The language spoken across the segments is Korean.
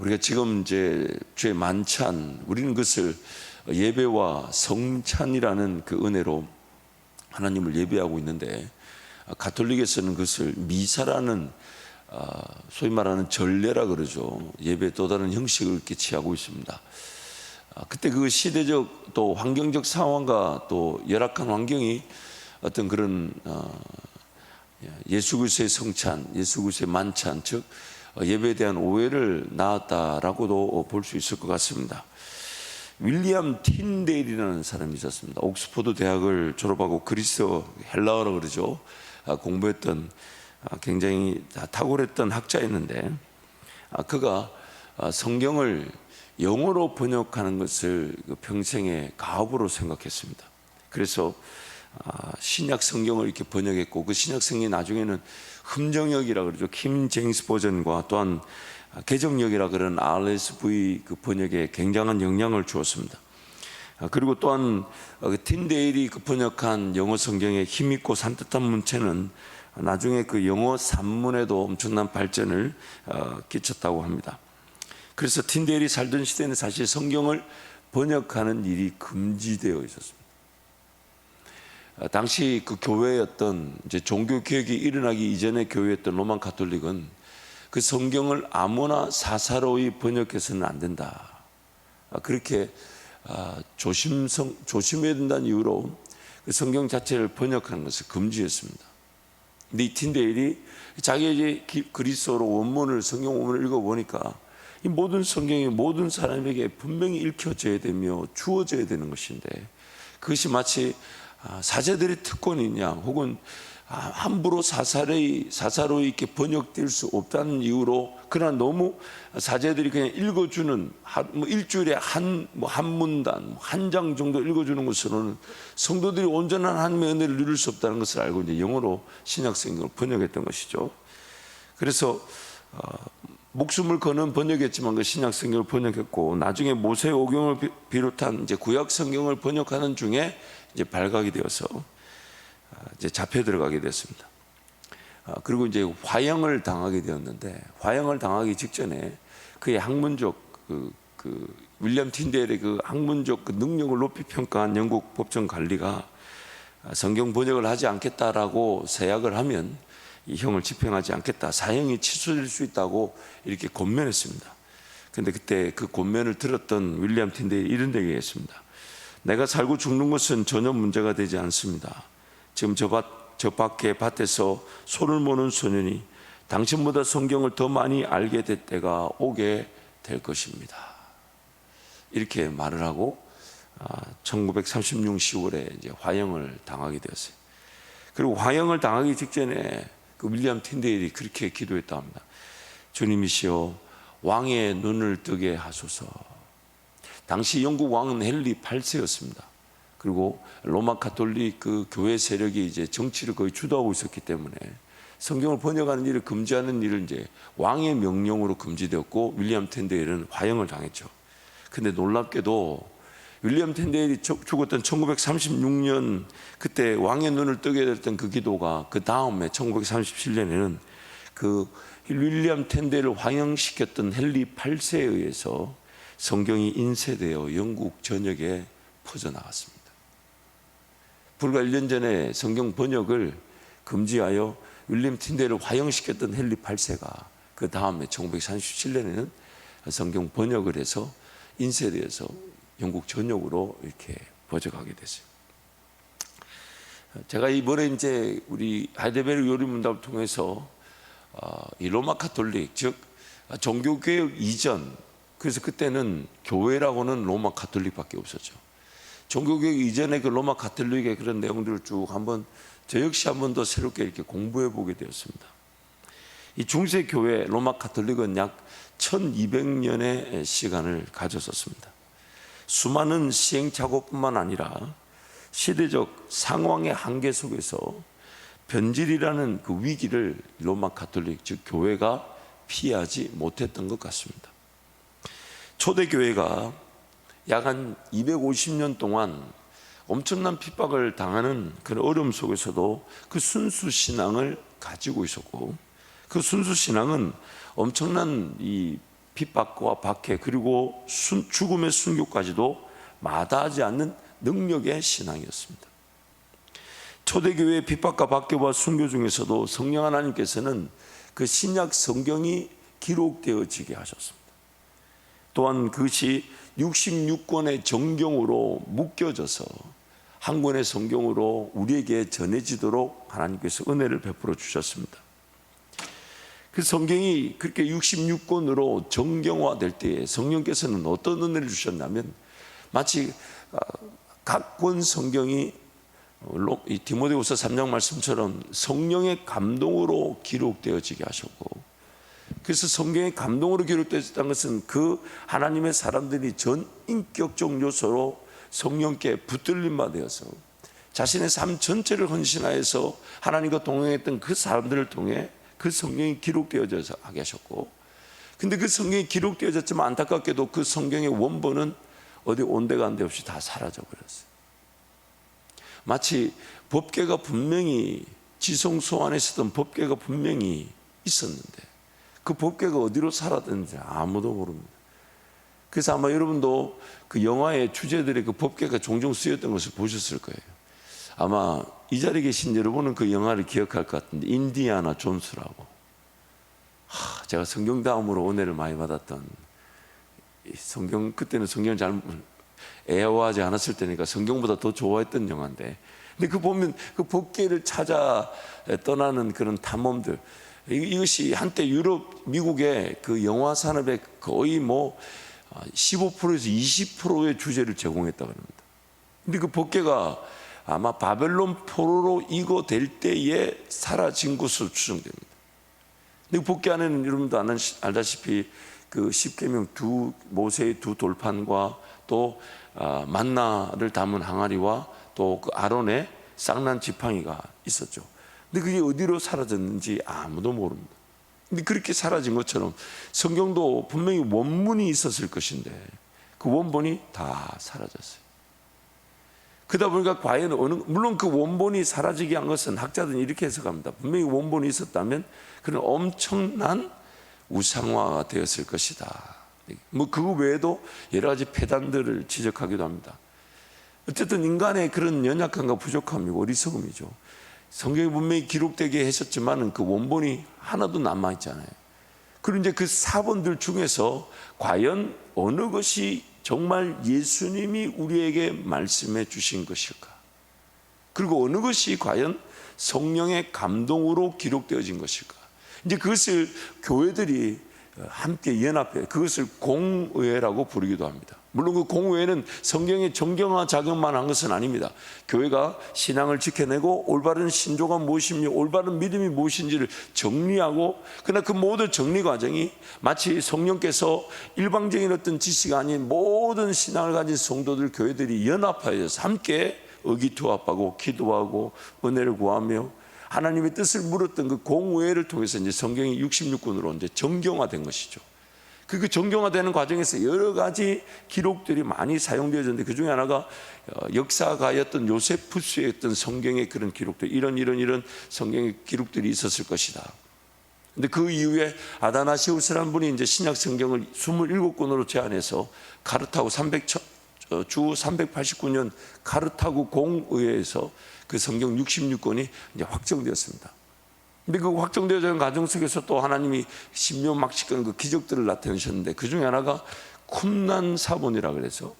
우리가 지금 이제 주의 만찬, 우리는 그것을 예배와 성찬이라는 그 은혜로 하나님을 예배하고 있는데, 가톨릭에서는 그것을 미사라는 소위 말하는 전례라 그러죠. 예배의 또 다른 형식을 이렇게 취하고 있습니다. 그때 그 시대적 또 환경적 상황과 또 열악한 환경이 어떤 그런 예수 그리스도의 성찬, 예수 그리스도의 만찬, 즉 예배에 대한 오해를 낳았다라고도 볼 수 있을 것 같습니다. 윌리엄 틴데일이라는 사람이 있었습니다. 옥스퍼드 대학을 졸업하고 그리스 헬라어라 그러죠. 공부했던 굉장히 탁월했던 학자였는데, 그가 성경을 영어로 번역하는 것을 평생의 가업으로 생각했습니다. 그래서 신약 성경을 이렇게 번역했고, 그 신약 성경이 나중에는 흠정역이라 그러죠. 킴 제임스 버전과 또한 개정역이라 그런 RSV 그 번역에 굉장한 영향을 주었습니다. 그리고 또한 틴데일이 그 번역한 영어 성경의 힘있고 산뜻한 문체는 나중에 그 영어 산문에도 엄청난 발전을 끼쳤다고 합니다. 그래서 틴데일이 살던 시대는 사실 성경을 번역하는 일이 금지되어 있었습니다. 당시 그 교회였던 이제 종교 개혁이 일어나기 이전의 교회였던 로만 가톨릭은 그 성경을 아무나 사사로이 번역해서는 안 된다, 그렇게 조심해야 된다는 이유로 그 성경 자체를 번역하는 것을 금지했습니다. 근데 이 틴데일이 자기의 그리스어로 원문을, 성경 원문을 읽어보니까 이 모든 성경이 모든 사람에게 분명히 읽혀져야 되며 주어져야 되는 것인데, 그것이 마치 사제들의 특권이냐, 혹은 함부로 사사로이 이렇게 번역될 수 없다는 이유로, 그러나 너무 사제들이 그냥 읽어주는 일주일에 한 문단, 한 장 정도 읽어주는 것으로는 성도들이 온전한 하나님의 은혜를 누릴 수 없다는 것을 알고 이제 영어로 신약 성경을 번역했던 것이죠. 그래서 목숨을 거는 번역했지만 그 신약 성경을 번역했고, 나중에 모세오경을 비롯한 이제 구약 성경을 번역하는 중에 이제 발각이 되어서 이제 잡혀 들어가게 됐습니다. 그리고 이제 화형을 당하게 되었는데, 화형을 당하기 직전에 그의 학문적 그 윌리엄 틴데일의 그 학문적 그 능력을 높이 평가한 영국 법정 관리가 성경 번역을 하지 않겠다라고 세약을 하면 이 형을 집행하지 않겠다, 사형이 취소될 수 있다고 이렇게 권면했습니다. 그런데 그때 그 권면을 들었던 윌리엄 틴데일이 이런 얘기했습니다. 내가 살고 죽는 것은 전혀 문제가 되지 않습니다. 지금 저 밖에 밭에서 소를 모는 소년이 당신보다 성경을 더 많이 알게 될 때가 오게 될 것입니다. 이렇게 말을 하고 1936년 10월에 이제 화형을 당하게 되었어요. 그리고 화형을 당하기 직전에 그 윌리엄 틴데일이 그렇게 기도했다 합니다. 주님이시여, 왕의 눈을 뜨게 하소서. 당시 영국 왕은 헨리 8세였습니다. 그리고 로마 가톨릭 그 교회 세력이 이제 정치를 거의 주도하고 있었기 때문에 성경을 번역하는 일을 금지하는 일을 이제 왕의 명령으로 금지되었고, 윌리엄 틴데일은 화형을 당했죠. 근데 놀랍게도 윌리엄 틴데일이 죽었던 1936년 그때 왕의 눈을 뜨게 됐던 그 기도가 그 다음에 1937년에는 그 윌리엄 틴데일을 화형시켰던 헨리 8세에 의해서 성경이 인쇄되어 영국 전역에 퍼져나갔습니다. 불과 1년 전에 성경 번역을 금지하여 윌리엄 틴데일을 화형시켰던 헨리 8세가 그 다음에 1937년에는 성경 번역을 해서 인쇄되어서 영국 전역으로 이렇게 퍼져가게 됐어요. 제가 이번에 이제 우리 하이델베르 요리문답을 통해서 이 로마 가톨릭, 즉 종교개혁 이전, 그래서 그때는 교회라고는 로마 가톨릭밖에 없었죠. 종교개혁 이전에 그 로마 가톨릭의 그런 내용들을 쭉 한번 저 역시 한번 더 새롭게 이렇게 공부해 보게 되었습니다. 이 중세 교회 로마 가톨릭은 약 1200년의 시간을 가졌었습니다. 수많은 시행착오뿐만 아니라 시대적 상황의 한계 속에서 변질이라는 그 위기를 로마 가톨릭, 즉 교회가 피하지 못했던 것 같습니다. 초대교회가 약 한 250년 동안 엄청난 핍박을 당하는 그런 어려움 속에서도 그 순수신앙을 가지고 있었고, 그 순수신앙은 엄청난 이 핍박과 박해 그리고 죽음의 순교까지도 마다하지 않는 능력의 신앙이었습니다. 초대교회의 핍박과 박해와 순교 중에서도 성령 하나님께서는 그 신약 성경이 기록되어지게 하셨습니다. 또한 그것이 66권의 정경으로 묶여져서 한 권의 성경으로 우리에게 전해지도록 하나님께서 은혜를 베풀어 주셨습니다. 그 성경이 그렇게 66권으로 정경화될 때에 성령께서는 어떤 은혜를 주셨냐면 마치 각 권 성경이 이 디모데후서 3장 말씀처럼 성령의 감동으로 기록되어지게 하셨고, 그래서 성경의 감동으로 기록되었다는 것은 그 하나님의 사람들이 전 인격적 요소로 성령께 붙들림 받아서 자신의 삶 전체를 헌신하여서 하나님과 동행했던 그 사람들을 통해 그 성경이 기록되어져서 하게 하셨고, 근데 그 성경이 기록되어졌지만 안타깝게도 그 성경의 원본은 어디 온데간데 없이 다 사라져 버렸어요. 마치 법궤가 분명히 지성소 안에 있었던 법궤가 분명히 있었는데 그 법궤가 어디로 사라졌는지 아무도 모릅니다. 그래서 아마 여러분도 그 영화의 주제들의 그 법궤가 종종 쓰였던 것을 보셨을 거예요. 아마 이 자리에 계신 여러분은 그 영화를 기억할 것 같은데, 인디아나 존스라고. 제가 성경 다음으로 은혜를 많이 받았던, 성경, 그때는 성경을 잘 애호하지 않았을 때니까 성경보다 더 좋아했던 영화인데, 근데 그 보면 그 법궤를 찾아 떠나는 그런 탐험들, 이것이 한때 유럽, 미국의 그 영화 산업의 거의 15%에서 20%의 주제를 제공했다고 합니다. 근데 그 법궤가 아마 바벨론 포로로 이고될 때에 사라진 것으로 추정됩니다. 근데 그 법궤 안에는 여러분도 알다시피 그 십계명 모세의 두 돌판과 또 만나를 담은 항아리와 또 그 아론의 쌍난 지팡이가 있었죠. 근데 그게 어디로 사라졌는지 아무도 모릅니다. 근데 그렇게 사라진 것처럼 성경도 분명히 원문이 있었을 것인데 그 원본이 다 사라졌어요. 그러다 보니까 과연 물론 그 원본이 사라지게 한 것은 학자들은 이렇게 해석합니다. 분명히 원본이 있었다면 그런 엄청난 우상화가 되었을 것이다. 그 외에도 여러 가지 폐단들을 지적하기도 합니다. 어쨌든 인간의 그런 연약함과 부족함이고 어리석음이죠. 성경이 분명히 기록되게 하셨지만 그 원본이 하나도 남아있잖아요. 그리고 이제 그 사본들 중에서 과연 어느 것이 정말 예수님이 우리에게 말씀해 주신 것일까? 그리고 어느 것이 과연 성령의 감동으로 기록되어진 것일까? 이제 그것을 교회들이 함께 연합해 그것을 공의회라고 부르기도 합니다. 물론 그 공의회는 성경의 정경화 작용만 한 것은 아닙니다. 교회가 신앙을 지켜내고 올바른 신조가 무엇이며 올바른 믿음이 무엇인지를 정리하고, 그러나 그 모든 정리 과정이 마치 성령께서 일방적인 어떤 지시가 아닌 모든 신앙을 가진 성도들 교회들이 연합하여서 함께 의기투합하고 기도하고 은혜를 구하며 하나님의 뜻을 물었던 그 공의회를 통해서 이제 성경이 66권으로 이제 정경화된 것이죠. 그 정경화되는 과정에서 여러 가지 기록들이 많이 사용되어졌는데 그 중에 하나가 역사가였던 요세푸스의 어떤 성경의 그런 기록들, 이런 성경의 기록들이 있었을 것이다. 근데 그 이후에 아다나시우스라는 분이 이제 신약 성경을 27권으로 제안해서 카르타고 주 389년 카르타고 공의회에서 그 성경 66권이 이제 확정되었습니다. 근데 그 확정되어진 과정 속에서 또 하나님이 신묘막측한 그 기적들을 나타내셨는데 그 중에 하나가 쿰난 사본이라 그래서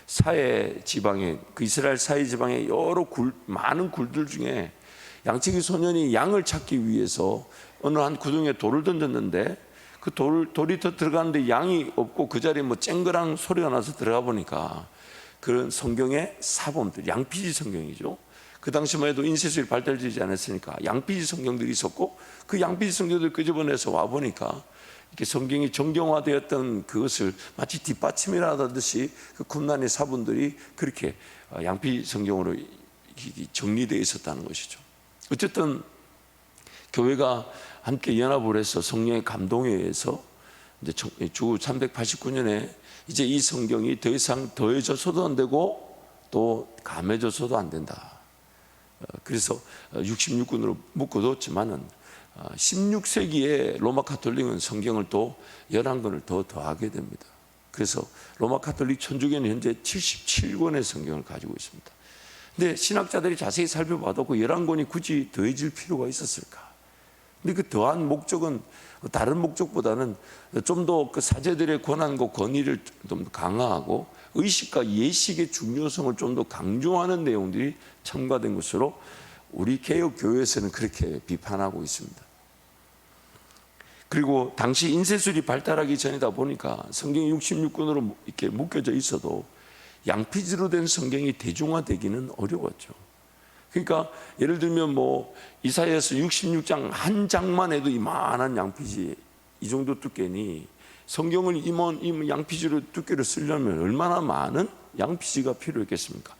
사해 지방에, 그 이스라엘 사해 지방에 여러 많은 굴들 중에 양치기 소년이 양을 찾기 위해서 어느 한 구덩이에 돌을 던졌는데 그 돌이 더 들어가는데 양이 없고 그 자리에 쨍그랑 소리가 나서 들어가 보니까 그런 성경의 사본들, 양피지 성경이죠. 그 당시만 해도 인쇄술이 발달되지 않았으니까 양피지 성경들이 있었고 그 양피지 성경들을 끄집어내서 와보니까 이렇게 성경이 정경화되었던 그것을 마치 뒷받침이라 하듯이 그 쿰난의 사본들이 그렇게 양피지 성경으로 정리되어 있었다는 것이죠. 어쨌든 교회가 함께 연합을 해서 성령의 감동에 의해서 이제 주 389년에 이제 이 성경이 더 이상 더해져서도 안 되고 또 감해져서도 안 된다. 그래서 66권으로 묶어뒀지만은 16세기에 로마 가톨릭은 성경을 또 11권을 더 더하게 됩니다. 그래서 로마 가톨릭 천주교는 현재 77권의 성경을 가지고 있습니다. 근데 신학자들이 자세히 살펴봐도 그 11권이 굳이 더해질 필요가 있었을까? 근데 그 더한 목적은 다른 목적보다는 좀 더 그 사제들의 권한과 권위를 좀 더 강화하고 의식과 예식의 중요성을 좀 더 강조하는 내용들이 첨가된 것으로 우리 개혁교회에서는 그렇게 비판하고 있습니다. 그리고 당시 인쇄술이 발달하기 전이다 보니까 성경이 66권으로 이렇게 묶여져 있어도 양피지로 된 성경이 대중화되기는 어려웠죠. 그러니까 예를 들면 뭐 이사야서 66장 한 장만 해도 이만한 양피지 이 정도 두께니 성경을 이 양피지로 두께로 쓰려면 얼마나 많은 양피지가 필요했겠습니까?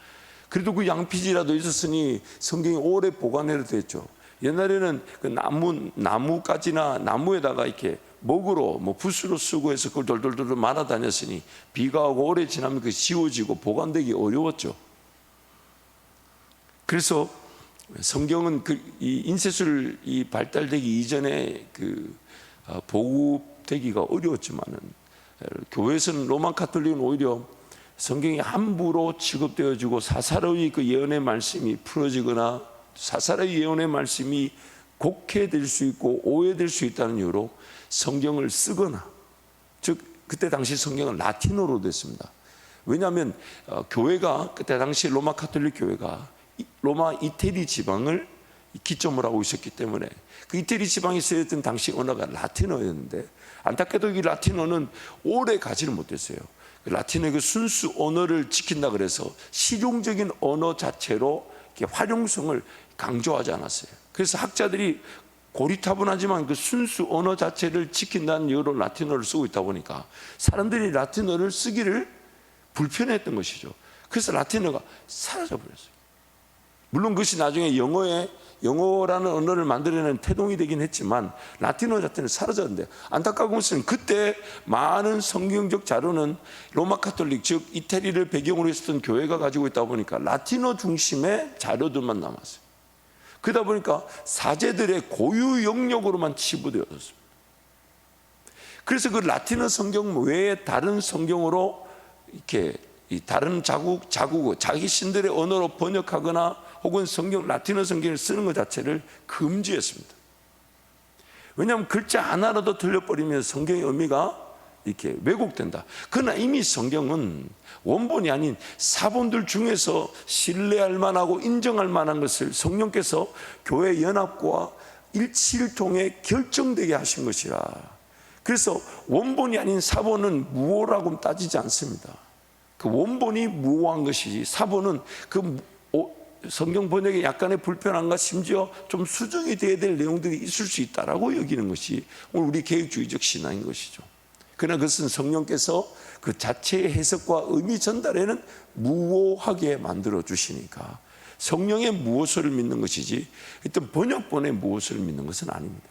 그래도 그 양피지라도 있었으니 성경이 오래 보관해도 됐죠. 옛날에는 그 나무가지나 나무에다가 이렇게 먹으로 뭐 붓으로 쓰고 해서 그걸 돌돌돌 말아 다녔으니 비가 오고 오래 지나면 그 지워지고 보관되기 어려웠죠. 그래서 성경은 이 인쇄술이 발달되기 이전에 보급되기가 어려웠지만은 교회에서는 로마 가톨릭은 오히려 성경이 함부로 취급되어지고 사사로이 그 예언의 말씀이 풀어지거나 사사로이 예언의 말씀이 곡해될 수 있고 오해될 수 있다는 이유로 성경을 쓰거나, 즉 그때 당시 성경은 라틴어로 됐습니다. 왜냐하면 교회가 그때 당시 로마 가톨릭 교회가 로마 이태리 지방을 기점으로 하고 있었기 때문에 그 이태리 지방에 쓰였던 당시 언어가 라틴어였는데 안타깝게도 이 라틴어는 오래 가지를 못했어요. 라틴어의 그 순수 언어를 지킨다 그래서 실용적인 언어 자체로 이렇게 활용성을 강조하지 않았어요. 그래서 학자들이 고리타분하지만 그 순수 언어 자체를 지킨다는 이유로 라틴어를 쓰고 있다 보니까 사람들이 라틴어를 쓰기를 불편했던 것이죠. 그래서 라틴어가 사라져버렸어요. 물론 그것이 나중에 영어라는 언어를 만들어내는 태동이 되긴 했지만 라틴어 자체는 사라졌는데, 안타까운 것은 그때 많은 성경적 자료는 로마 가톨릭, 즉 이태리를 배경으로 했었던 교회가 가지고 있다 보니까 라틴어 중심의 자료들만 남았어요. 그러다 보니까 사제들의 고유 영역으로만 치부되었습니다. 그래서 그 라틴어 성경 외에 다른 성경으로 이렇게 다른 자국어, 자기 신들의 언어로 번역하거나 혹은 라틴어 성경을 쓰는 것 자체를 금지했습니다. 왜냐하면 글자 하나라도 틀려버리면 성경의 의미가 이렇게 왜곡된다. 그러나 이미 성경은 원본이 아닌 사본들 중에서 신뢰할 만하고 인정할 만한 것을 성령께서 교회 연합과 일치를 통해 결정되게 하신 것이라. 그래서 원본이 아닌 사본은 무오라고 따지지 않습니다. 그 원본이 무오한 것이지 사본은 그 성경 번역에 약간의 불편함과 심지어 좀 수정이 되어야 될 내용들이 있을 수 있다라고 여기는 것이 오늘 우리 개혁주의적 신앙인 것이죠. 그러나 그것은 성령께서 그 자체의 해석과 의미 전달에는 무오하게 만들어 주시니까 성령의 무오서를 믿는 것이지 어떤 번역본의 무오서를 믿는 것은 아닙니다.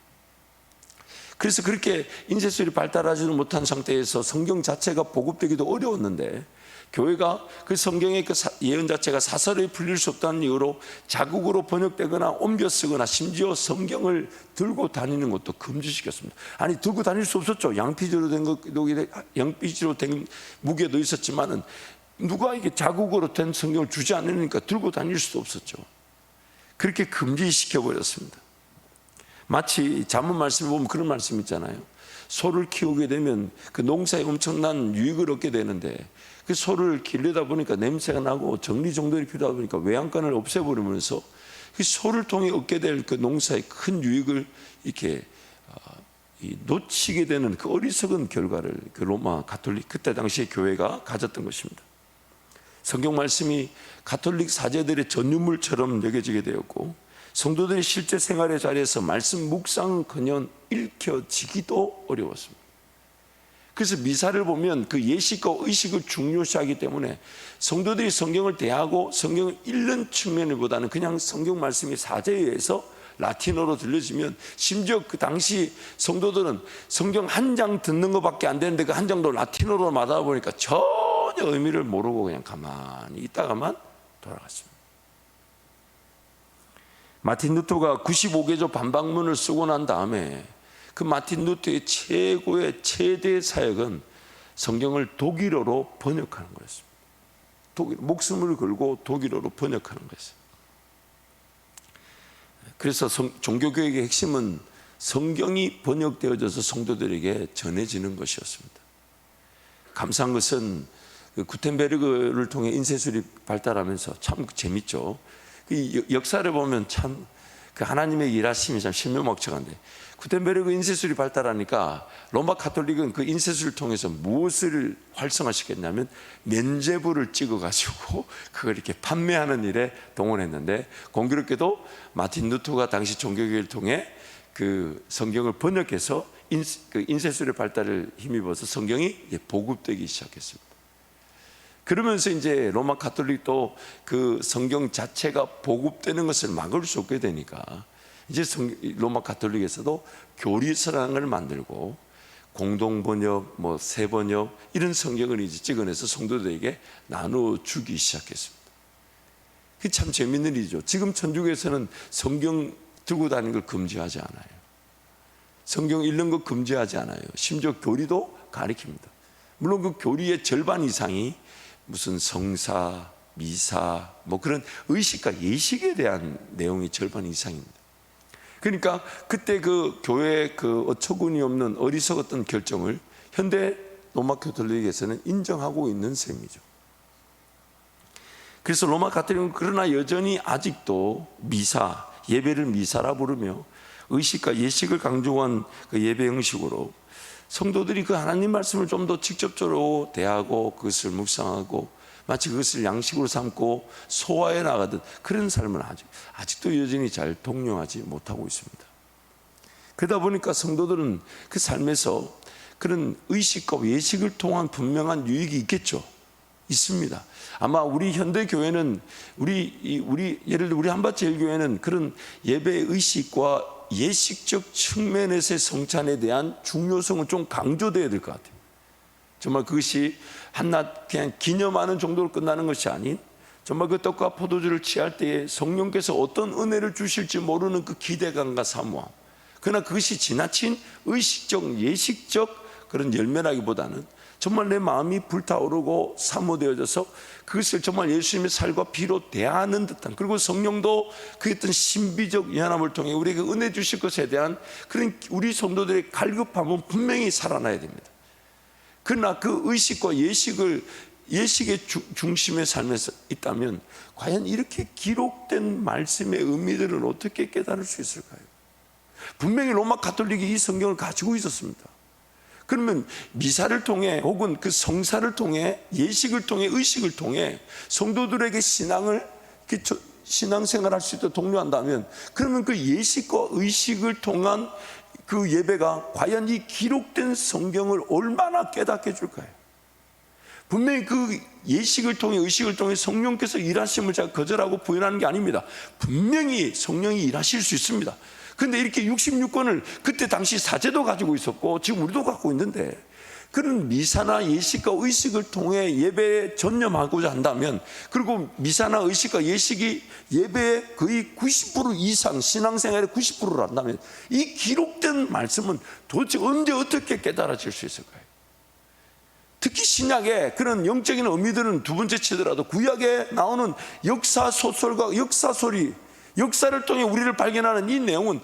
그래서 그렇게 인쇄술이 발달하지도 못한 상태에서 성경 자체가 보급되기도 어려웠는데 교회가 그 성경의 그 예언 자체가 사설에 풀릴 수 없다는 이유로 자국으로 번역되거나 옮겨 쓰거나 심지어 성경을 들고 다니는 것도 금지시켰습니다. 아니 들고 다닐 수 없었죠. 양피지로 된 무게도 있었지만은 누가 이게 자국으로 된 성경을 주지 않으니까 들고 다닐 수도 없었죠. 그렇게 금지시켜 버렸습니다. 마치 잠언 말씀에 보면 그런 말씀 있잖아요. 소를 키우게 되면 그 농사에 엄청난 유익을 얻게 되는데 그 소를 기르다 보니까 냄새가 나고 정리정돈이 필요하다 보니까 외양간을 없애버리면서 그 소를 통해 얻게 될 그 농사의 큰 유익을 이렇게 놓치게 되는 그 어리석은 결과를 그 로마 가톨릭 그때 당시에 교회가 가졌던 것입니다. 성경 말씀이 가톨릭 사제들의 전유물처럼 여겨지게 되었고 성도들이 실제 생활의 자리에서 말씀 묵상은커녕 읽혀지기도 어려웠습니다. 그래서 미사를 보면 그 예식과 의식을 중요시하기 때문에 성도들이 성경을 대하고 성경을 읽는 측면보다는 그냥 성경 말씀이 사제에 의해서 라틴어로 들려지면 심지어 그 당시 성도들은 성경 한 장 듣는 것밖에 안 되는데 그 한 장도 라틴어로 받아 보니까 전혀 의미를 모르고 그냥 가만히 있다가만 돌아갔습니다. 마틴 루터가 95개조 반박문을 쓰고 난 다음에 그 마틴 루터의 최고의 최대 사역은 성경을 독일어로 번역하는 거였습니다. 목숨을 걸고 독일어로 번역하는 거였어요. 그래서 종교개혁의 핵심은 성경이 번역되어져서 성도들에게 전해지는 것이었습니다. 감사한 것은 구텐베르그를 통해 인쇄술이 발달하면서 참 재밌죠. 역사를 보면 참 하나님의 일하심이 참 신묘막측한데, 구텐베르그 인쇄술이 발달하니까 로마 가톨릭은 그 인쇄술을 통해서 무엇을 활성화시켰냐면 면죄부를 찍어가지고 그걸 이렇게 판매하는 일에 동원했는데, 공교롭게도 마틴 루터가 당시 종교개혁을 통해 그 성경을 번역해서 인쇄술의 발달을 힘입어서 성경이 보급되기 시작했습니다. 그러면서 이제 로마 가톨릭도 그 성경 자체가 보급되는 것을 막을 수 없게 되니까 이제 로마 가톨릭에서도 교리서랑을 만들고 공동번역, 세번역 이런 성경을 이제 찍어내서 성도들에게 나누어 주기 시작했습니다. 그게 참 재밌는 일이죠. 지금 천주교에서는 성경 들고 다니는 걸 금지하지 않아요. 성경 읽는 거 금지하지 않아요. 심지어 교리도 가리킵니다. 물론 그 교리의 절반 이상이 무슨 성사, 미사, 그런 의식과 예식에 대한 내용이 절반 이상입니다. 그러니까 그때 그 교회의 그 어처구니 없는 어리석었던 결정을 현대 로마 가톨릭에서는 인정하고 있는 셈이죠. 그래서 로마 가톨릭은 그러나 여전히 아직도 미사, 예배를 미사라 부르며 의식과 예식을 강조한 그 예배 형식으로 성도들이 그 하나님 말씀을 좀 더 직접적으로 대하고 그것을 묵상하고 마치 그것을 양식으로 삼고 소화해 나가듯 그런 삶을 아직도 여전히 잘 동령하지 못하고 있습니다. 그러다 보니까 성도들은 그 삶에서 그런 의식과 예식을 통한 분명한 유익이 있겠죠. 있습니다. 아마 우리 현대 교회는 예를 들어 우리 한밭제일교회는 그런 예배 의식과 예식적 측면에서의 성찬에 대한 중요성은 좀 강조되어야 될 것 같아요. 정말 그것이 한낱 그냥 기념하는 정도로 끝나는 것이 아닌 정말 그 떡과 포도주를 취할 때에 성령께서 어떤 은혜를 주실지 모르는 그 기대감과 사모함, 그러나 그것이 지나친 의식적 예식적 그런 열매라기보다는 정말 내 마음이 불타오르고 사모되어져서 그것을 정말 예수님의 살과 피로 대하는 듯한, 그리고 성령도 그 어떤 신비적 연합을 통해 우리에게 은혜 주실 것에 대한 그런 우리 성도들의 갈급함은 분명히 살아나야 됩니다. 그러나 그 의식과 예식의 중심의 삶에서 있다면 과연 이렇게 기록된 말씀의 의미들을 어떻게 깨달을 수 있을까요? 분명히 로마 가톨릭이 이 성경을 가지고 있었습니다. 그러면 미사를 통해 혹은 그 성사를 통해 예식을 통해 의식을 통해 성도들에게 신앙생활할 수 있도록 독려한다면, 그러면 그 예식과 의식을 통한 그 예배가 과연 이 기록된 성경을 얼마나 깨닫게 해줄까요? 분명히 그 예식을 통해 의식을 통해 성령께서 일하심을 제가 거절하고 부인하는 게 아닙니다. 분명히 성령이 일하실 수 있습니다. 그런데 이렇게 66권을 그때 당시 사제도 가지고 있었고 지금 우리도 갖고 있는데, 그런 미사나 예식과 의식을 통해 예배에 전념하고자 한다면, 그리고 미사나 의식과 예식이 예배의 거의 90% 이상, 신앙생활의 90%를 한다면 이 기록된 말씀은 도대체 언제 어떻게 깨달아질 수 있을까요? 특히 신약의 그런 영적인 의미들은 두 번째 치더라도 구약에 나오는 역사 소설과 역사소리, 역사를 통해 우리를 발견하는 이 내용은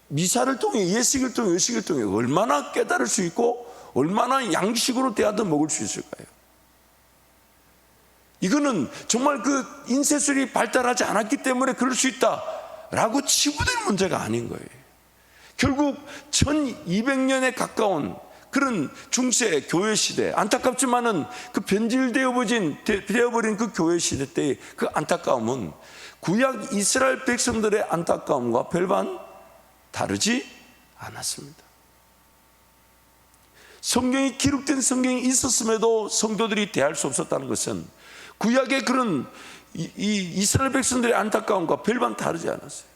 미사를 통해 예식을 통해 의식을 통해 얼마나 깨달을 수 있고 얼마나 양식으로 대하듯 먹을 수 있을까요? 이거는 정말 그 인쇄술이 발달하지 않았기 때문에 그럴 수 있다라고 치부될 문제가 아닌 거예요. 결국 1200년에 가까운 그런 중세 교회 시대, 안타깝지만은 그 변질되어버린 그 교회 시대 때의 그 안타까움은 구약 이스라엘 백성들의 안타까움과 별반 다르지 않았습니다. 성경이 기록된 성경이 있었음에도 성도들이 대할 수 없었다는 것은 구약의 그런 이스라엘 백성들의 안타까움과 별반 다르지 않았어요.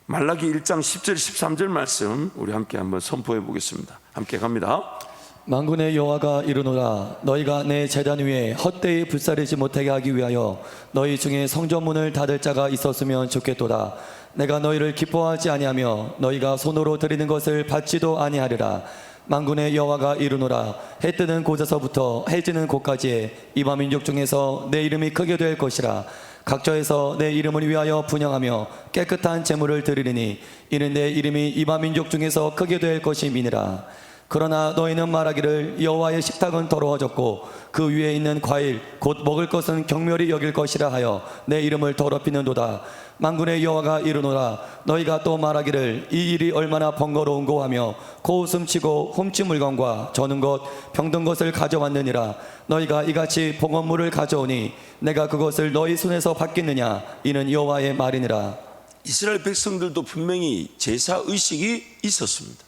말라기 1장 10절 13절 말씀 우리 함께 한번 선포해 보겠습니다. 함께 갑니다. 만군의 여호와가 이르노라. 너희가 내 제단 위에 헛되이 불사르지 못하게 하기 위하여 너희 중에 성전문을 닫을 자가 있었으면 좋겠도다. 내가 너희를 기뻐하지 아니하며 너희가 손으로 드리는 것을 받지도 아니하리라. 만군의 여호와가 이르노라. 해 뜨는 곳에서부터 해 지는 곳까지의 이방 민족 중에서 내 이름이 크게 될 것이라. 각처에서 내 이름을 위하여 분향하며 깨끗한 제물을 드리리니 이는 내 이름이 이방 민족 중에서 크게 될 것임이니라. 그러나 너희는 말하기를 여호와의 식탁은 더러워졌고 그 위에 있는 과일 곧 먹을 것은 경멸이 여길 것이라 하여 내 이름을 더럽히는도다. 만군의 여호와가 이르노라. 너희가 또 말하기를 이 일이 얼마나 번거로운고 하며 코웃음치고 훔친 물건과 저는 것 병든 것을 가져왔느니라. 너희가 이같이 봉헌물을 가져오니 내가 그것을 너희 손에서 받겠느냐. 이는 여호와의 말이니라. 이스라엘 백성들도 분명히 제사 의식이 있었습니다.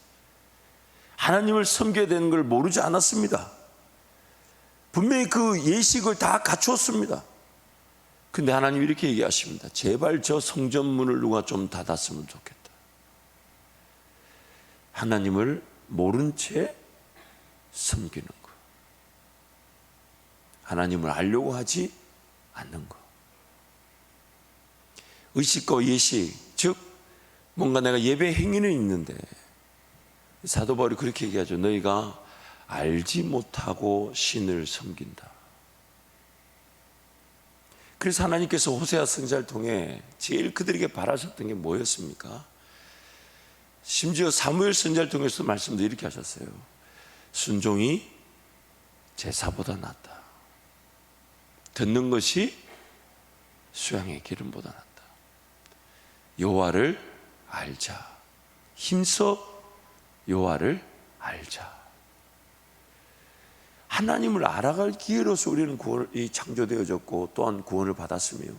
하나님을 섬겨야 되는 걸 모르지 않았습니다. 분명히 그 예식을 다 갖추었습니다. 근데 하나님이 이렇게 얘기하십니다. 제발 저 성전문을 누가 좀 닫았으면 좋겠다. 하나님을 모른 채 섬기는 거, 하나님을 알려고 하지 않는 거. 의식과 예식, 즉 뭔가 내가 예배 행위는 있는데 사도 바울이 그렇게 얘기하죠. 너희가 알지 못하고 신을 섬긴다. 그래서 하나님께서 호세아 선지자를 통해 제일 그들에게 바라셨던 게 뭐였습니까? 심지어 사무엘 선지자를 통해서 말씀도 이렇게 하셨어요. 순종이 제사보다 낫다. 듣는 것이 수양의 기름보다 낫다. 여호와를 알자. 힘써 여호와를 알자. 하나님을 알아갈 기회로서 우리는 구원이 창조되어졌고 또한 구원을 받았으며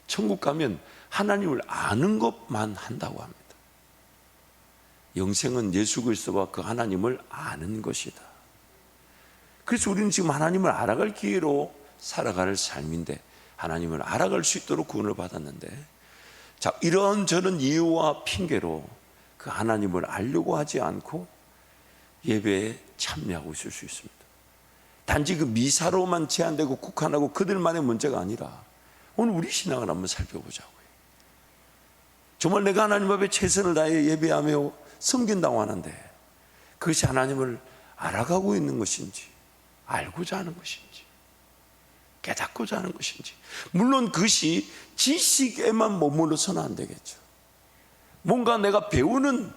천국 가면 하나님을 아는 것만 한다고 합니다. 영생은 예수 그리스도와 그 하나님을 아는 것이다. 그래서 우리는 지금 하나님을 알아갈 기회로 살아갈 삶인데 하나님을 알아갈 수 있도록 구원을 받았는데, 자, 이런 저런 이유와 핑계로 그 하나님을 알려고 하지 않고 예배에 참여하고 있을 수 있습니다. 단지 그 미사로만 제한되고 국한하고 그들만의 문제가 아니라 오늘 우리 신앙을 한번 살펴보자고요. 정말 내가 하나님 앞에 최선을 다해 예배하며 섬긴다고 하는데 그것이 하나님을 알아가고 있는 것인지, 알고자 하는 것인지, 깨닫고자 하는 것인지. 물론 그것이 지식에만 머물러서는 안 되겠죠. 뭔가 내가 배우는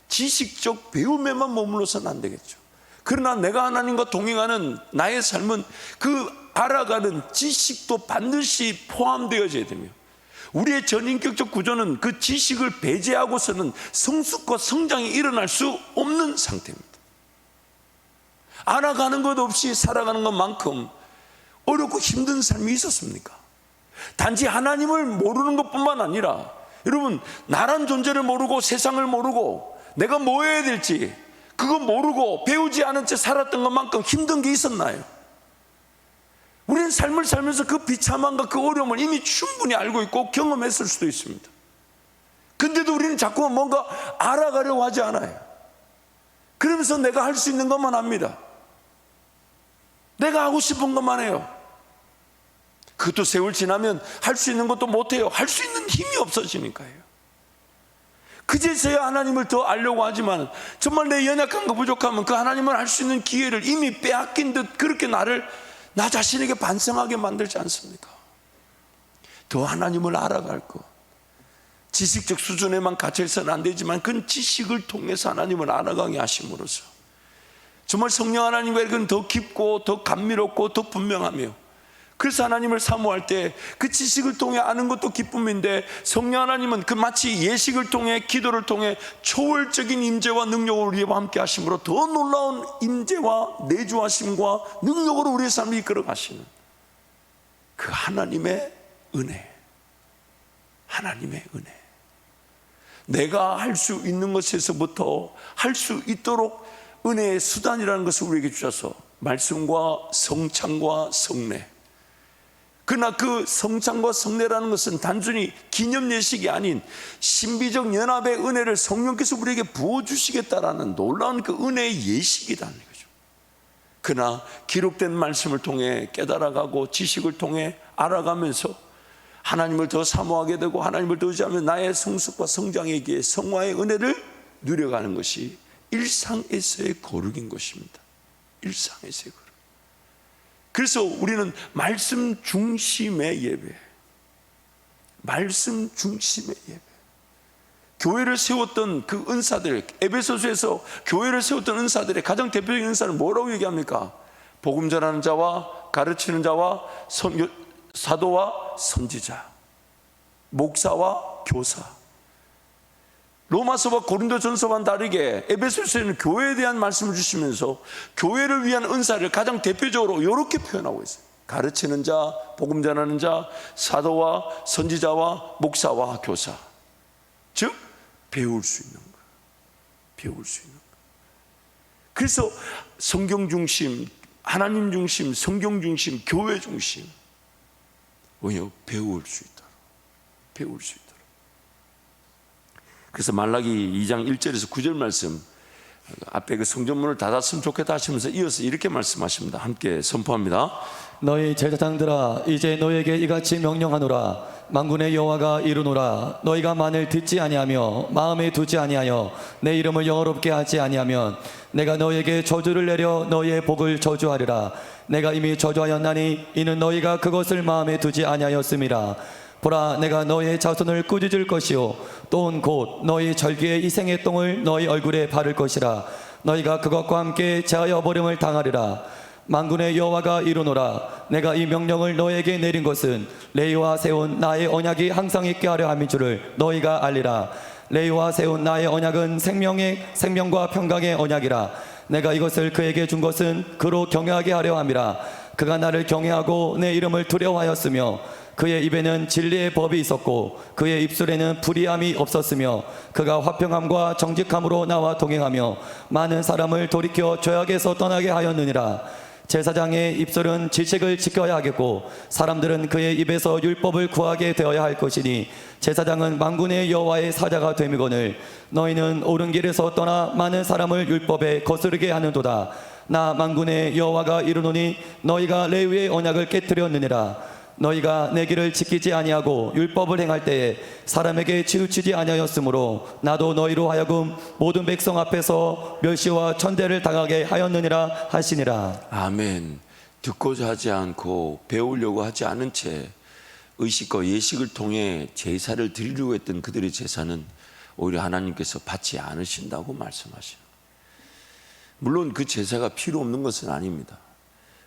지식적 배움에만 머물러서는 안 되겠죠. 그러나 내가 하나님과 동행하는 나의 삶은 그 알아가는 지식도 반드시 포함되어져야 되며, 우리의 전인격적 구조는 그 지식을 배제하고서는 성숙과 성장이 일어날 수 없는 상태입니다. 알아가는 것 없이 살아가는 것만큼 어렵고 힘든 삶이 있었습니까? 단지 하나님을 모르는 것뿐만 아니라, 여러분, 나란 존재를 모르고 세상을 모르고 내가 뭐 해야 될지 그거 모르고 배우지 않은 채 살았던 것만큼 힘든 게 있었나요? 우리는 삶을 살면서 그 비참함과 그 어려움을 이미 충분히 알고 있고 경험했을 수도 있습니다. 근데도 우리는 자꾸 뭔가 알아가려고 하지 않아요. 그러면서 내가 할 수 있는 것만 합니다. 내가 하고 싶은 것만 해요. 그것도 세월 지나면 할 수 있는 것도 못해요. 할 수 있는 힘이 없어지니까요. 그제서야 하나님을 더 알려고 하지만 정말 내 연약한 거 부족하면 그 하나님을 알 수 있는 기회를 이미 빼앗긴 듯 그렇게 나 자신에게 반성하게 만들지 않습니까? 더 하나님을 알아갈 것, 지식적 수준에만 갇혀있어는 안 되지만 그 지식을 통해서 하나님을 알아가게 하심으로써 정말 성령 하나님과 이건 더 깊고 더 감미롭고 더 분명하며, 그래서 하나님을 사모할 때 그 지식을 통해 아는 것도 기쁨인데 성령 하나님은 그 마치 예식을 통해 기도를 통해 초월적인 임재와 능력으로 우리와 함께 하심으로 더 놀라운 임재와 내주하심과 능력으로 우리의 삶을 이끌어 가시는 그 하나님의 은혜, 하나님의 은혜. 내가 할 수 있는 것에서부터 할 수 있도록 은혜의 수단이라는 것을 우리에게 주셔서 말씀과 성찬과 성례. 그러나 그 성찬과 성례라는 것은 단순히 기념 예식이 아닌 신비적 연합의 은혜를 성령께서 우리에게 부어주시겠다라는 놀라운 그 은혜의 예식이라는 거죠. 그러나 기록된 말씀을 통해 깨달아가고 지식을 통해 알아가면서 하나님을 더 사모하게 되고 하나님을 더 의지하면 나의 성숙과 성장에게 성화의 은혜를 누려가는 것이 일상에서의 거룩인 것입니다. 일상에서의 거룩. 그래서 우리는 말씀 중심의 예배, 말씀 중심의 예배, 교회를 세웠던 그 은사들, 에베소서에서 교회를 세웠던 은사들의 가장 대표적인 은사는 뭐라고 얘기합니까? 복음 전하는 자와 가르치는 자와 사도와 선지자, 목사와 교사. 로마서와 고린도전서와는 다르게 에베소서에는 교회에 대한 말씀을 주시면서 교회를 위한 은사를 가장 대표적으로 이렇게 표현하고 있어요. 가르치는 자, 복음 전하는 자, 사도와 선지자와 목사와 교사. 즉 배울 수 있는 것, 배울 수 있는 것. 그래서 성경 중심, 하나님 중심, 성경 중심, 교회 중심. 왜요? 배울 수 있도록, 배울 수 있도록. 그래서 말라기 2장 1절에서 9절 말씀, 앞에 그 성전문을 닫았으면 좋겠다 하시면서 이어서 이렇게 말씀하십니다. 함께 선포합니다. 너희 제사장들아, 이제 너에게 이같이 명령하노라. 만군의 여호와가 이르노라. 너희가 만일 듣지 아니하며 마음에 두지 아니하여 내 이름을 영어롭게 하지 아니하면 내가 너희에게 저주를 내려 너희의 복을 저주하리라. 내가 이미 저주하였나니 이는 너희가 그것을 마음에 두지 아니하였음이라. 보라, 내가 너희의 자손을 꾸짖을 것이요 또 곧 너희 절기의 이생의 똥을 너희 얼굴에 바를 것이라. 너희가 그것과 함께 제하여 버림을 당하리라. 만군의 여호와가 이르노라. 내가 이 명령을 너희에게 내린 것은 레위와 세운 나의 언약이 항상 있게 하려 함인 줄을 너희가 알리라. 레위와 세운 나의 언약은 생명과 평강의 언약이라. 내가 이것을 그에게 준 것은 그로 경외하게 하려 함이라. 그가 나를 경외하고 내 이름을 두려워하였으며 그의 입에는 진리의 법이 있었고 그의 입술에는 불의함이 없었으며 그가 화평함과 정직함으로 나와 동행하며 많은 사람을 돌이켜 죄악에서 떠나게 하였느니라. 제사장의 입술은 지식을 지켜야 하겠고 사람들은 그의 입에서 율법을 구하게 되어야 할 것이니 제사장은 만군의 여호와의 사자가 됨이거늘 너희는 옳은 길에서 떠나 많은 사람을 율법에 거스르게 하는도다. 나 만군의 여호와가 이르노니 너희가 레위의 언약을 깨뜨렸느니라. 너희가 내 길을 지키지 아니하고 율법을 행할 때에 사람에게 치우치지 아니하였으므로 나도 너희로 하여금 모든 백성 앞에서 멸시와 천대를 당하게 하였느니라 하시니라. 아멘. 듣고자 하지 않고 배우려고 하지 않은 채 의식과 예식을 통해 제사를 드리려고 했던 그들의 제사는 오히려 하나님께서 받지 않으신다고 말씀하시는. 물론 그 제사가 필요 없는 것은 아닙니다.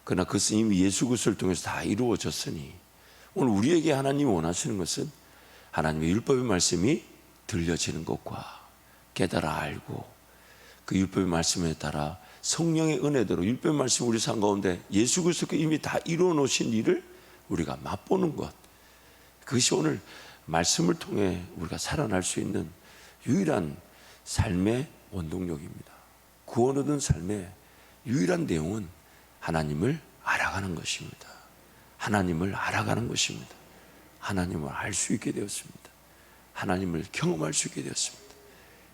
그러나 그것은 이미 예수 그리스도를 통해서 다 이루어졌으니 오늘 우리에게 하나님이 원하시는 것은 하나님의 율법의 말씀이 들려지는 것과 깨달아 알고 그 율법의 말씀에 따라 성령의 은혜대로 율법의 말씀 우리 삶 가운데 예수 그리스도께 이미 다 이루어 놓으신 일을 우리가 맛보는 것, 그것이 오늘 말씀을 통해 우리가 살아날 수 있는 유일한 삶의 원동력입니다. 구원 얻은 삶의 유일한 내용은 하나님을 알아가는 것입니다. 하나님을 알아가는 것입니다. 하나님을 알 수 있게 되었습니다. 하나님을 경험할 수 있게 되었습니다.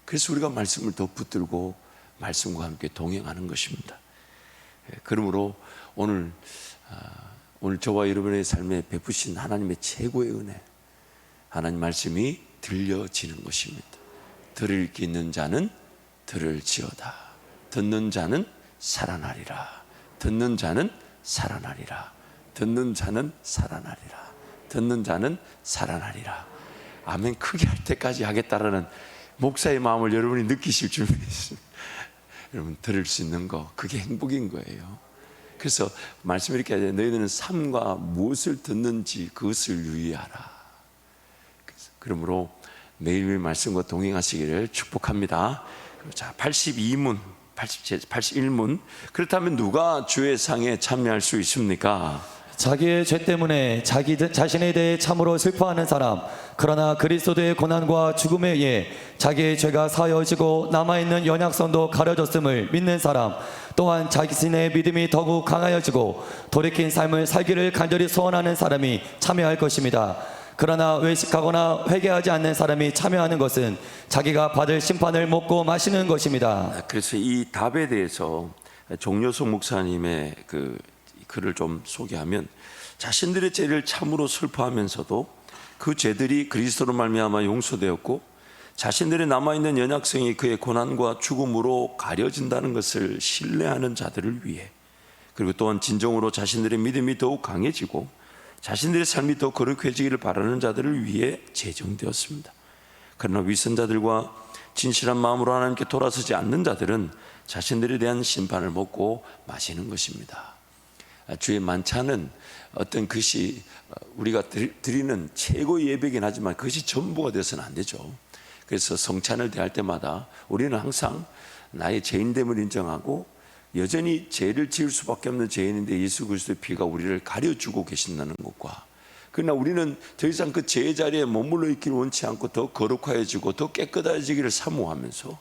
그래서 우리가 말씀을 더 붙들고 말씀과 함께 동행하는 것입니다. 그러므로 오늘 저와 여러분의 삶에 베푸신 하나님의 최고의 은혜, 하나님 말씀이 들려지는 것입니다. 들을 기 있는 자는 들을지어다. 듣는 자는 살아나리라. 듣는 자는 살아나리라. 듣는 자는 살아나리라. 듣는 자는 살아나리라. 아멘. 크게 할 때까지 하겠다라는 목사의 마음을 여러분이 느끼실 줄 믿습니다. 여러분 들을 수 있는 거 그게 행복인 거예요. 그래서 말씀이 이렇게 하죠. 너희들은 삶과 무엇을 듣는지 그것을 유의하라. 그러므로 매일매일 말씀과 동행하시기를 축복합니다. 자, 81문. 그렇다면 누가 주의 상에 참여할 수 있습니까? 자기의 죄 때문에 자기 자신에 대해 참으로 슬퍼하는 사람, 그러나 그리스도의 고난과 죽음에 의해 자기의 죄가 사여지고 남아있는 연약성도 가려졌음을 믿는 사람, 또한 자신의 믿음이 더욱 강하여지고 돌이킨 삶을 살기를 간절히 소원하는 사람이 참여할 것입니다. 그러나 외식하거나 회개하지 않는 사람이 참여하는 것은 자기가 받을 심판을 먹고 마시는 것입니다. 그래서 이 답에 대해서 종려석 목사님의 그 글을 좀 소개하면, 자신들의 죄를 참으로 슬퍼하면서도 그 죄들이 그리스도로 말미암아 용서되었고 자신들의 남아있는 연약성이 그의 고난과 죽음으로 가려진다는 것을 신뢰하는 자들을 위해, 그리고 또한 진정으로 자신들의 믿음이 더욱 강해지고 자신들의 삶이 더 거룩해지기를 바라는 자들을 위해 제정되었습니다. 그러나 위선자들과 진실한 마음으로 하나님께 돌아서지 않는 자들은 자신들에 대한 심판을 먹고 마시는 것입니다. 주의 만찬은 어떤 것이 우리가 드리는 최고의 예배이긴 하지만 그것이 전부가 되어서는 안 되죠. 그래서 성찬을 대할 때마다 우리는 항상 나의 죄인됨을 인정하고 여전히 죄를 지을 수밖에 없는 죄인인데 예수 그리스도의 피가 우리를 가려주고 계신다는 것과, 그러나 우리는 더 이상 그 죄의 자리에 머물러 있기를 원치 않고 더 거룩해지고 더 깨끗해지기를 사모하면서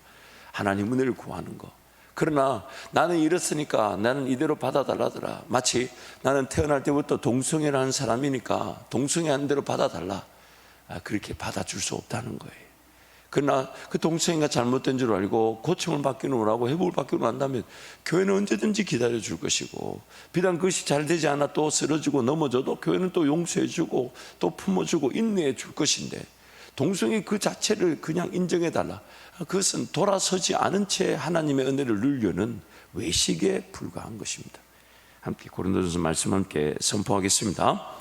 하나님 은혜를 구하는 것. 그러나 나는 이렇으니까 나는 이대로 받아달라더라. 마치 나는 태어날 때부터 동성애를 한 사람이니까 동성애한 대로 받아달라. 그렇게 받아줄 수 없다는 거예요. 그러나 그 동성애가 잘못된 줄 알고 고침을 받기는 하고 회복을 받기는 한다면 교회는 언제든지 기다려줄 것이고, 비단 그것이 잘 되지 않아 또 쓰러지고 넘어져도 교회는 또 용서해주고 또 품어주고 인내해 줄 것인데, 동성애 그 자체를 그냥 인정해달라, 그것은 돌아서지 않은 채 하나님의 은혜를 누리려는 외식에 불과한 것입니다. 함께 고린도전서 말씀 함께 선포하겠습니다.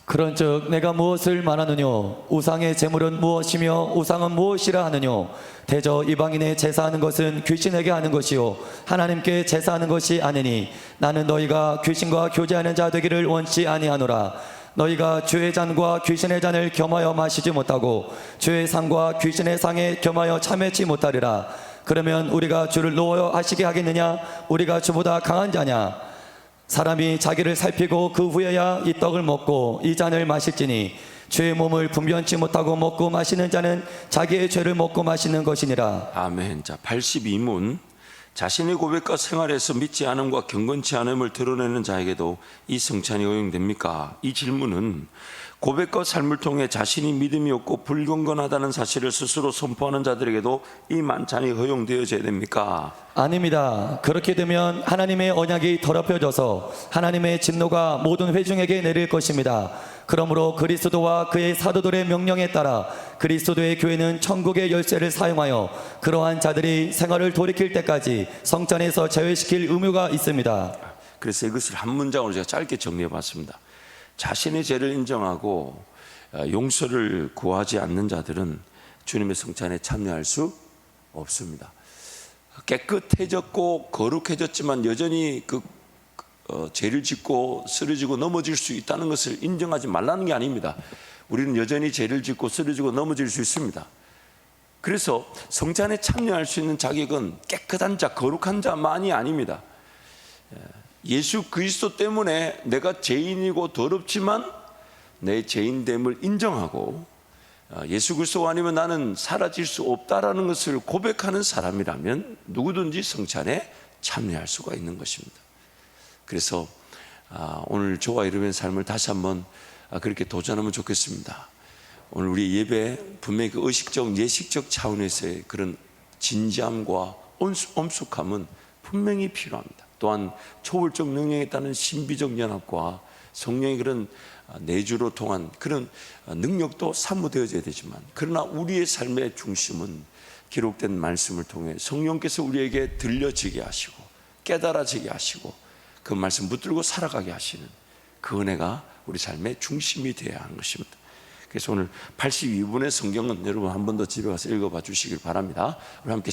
그런즉 내가 무엇을 말하느뇨? 우상의 제물은 무엇이며 우상은 무엇이라 하느뇨? 대저 이방인의 제사하는 것은 귀신에게 하는 것이요 하나님께 제사하는 것이 아니니 나는 너희가 귀신과 교제하는 자 되기를 원치 아니하노라. 너희가 주의 잔과 귀신의 잔을 겸하여 마시지 못하고 주의 상과 귀신의 상에 겸하여 참여치 못하리라. 그러면 우리가 주를 노하시게 하겠느냐? 우리가 주보다 강한 자냐? 사람이 자기를 살피고 그 후에야 이 떡을 먹고 이 잔을 마실지니 주의 몸을 분변치 못하고 먹고 마시는 자는 자기의 죄를 먹고 마시는 것이니라. 아멘. 자, 82문. 자신의 고백과 생활에서 믿지 않음과 경건치 않음을 드러내는 자에게도 이 성찬이 허용됩니까? 이 질문은 고백과 삶을 통해 자신이 믿음이 없고 불경건하다는 사실을 스스로 선포하는 자들에게도 이 만찬이 허용되어져야 됩니까? 아닙니다. 그렇게 되면 하나님의 언약이 더럽혀져서 하나님의 진노가 모든 회중에게 내릴 것입니다. 그러므로 그리스도와 그의 사도들의 명령에 따라 그리스도의 교회는 천국의 열쇠를 사용하여 그러한 자들이 생활을 돌이킬 때까지 성찬에서 제외시킬 의무가 있습니다. 그래서 이것을 한 문장으로 제가 짧게 정리해 봤습니다. 자신의 죄를 인정하고 용서를 구하지 않는 자들은 주님의 성찬에 참여할 수 없습니다. 깨끗해졌고 거룩해졌지만 여전히 그 죄를 짓고 쓰러지고 넘어질 수 있다는 것을 인정하지 말라는 게 아닙니다. 우리는 여전히 죄를 짓고 쓰러지고 넘어질 수 있습니다. 그래서 성찬에 참여할 수 있는 자격은 깨끗한 자, 거룩한 자만이 아닙니다. 예수 그리스도 때문에 내가 죄인이고 더럽지만 내 죄인됨을 인정하고 예수 그리스도 아니면 나는 사라질 수 없다라는 것을 고백하는 사람이라면 누구든지 성찬에 참여할 수가 있는 것입니다. 그래서 오늘 저와 여러분의 삶을 다시 한번 그렇게 도전하면 좋겠습니다. 오늘 우리 예배 분명히 그 의식적 예식적 차원에서의 그런 진지함과 엄숙함은 분명히 필요합니다. 또한 초월적 능력에 따른 신비적 연합과 성령의 그런 내주로 통한 그런 능력도 사무되어져야 되지만, 그러나 우리의 삶의 중심은 기록된 말씀을 통해 성령께서 우리에게 들려지게 하시고 깨달아지게 하시고 그 말씀 붙들고 살아가게 하시는 그 은혜가 우리 삶의 중심이 되어야 하는 것입니다. 그래서 오늘 82분의 성경은 여러분 한 번 더 집에 가서 읽어봐 주시길 바랍니다. 우리 함께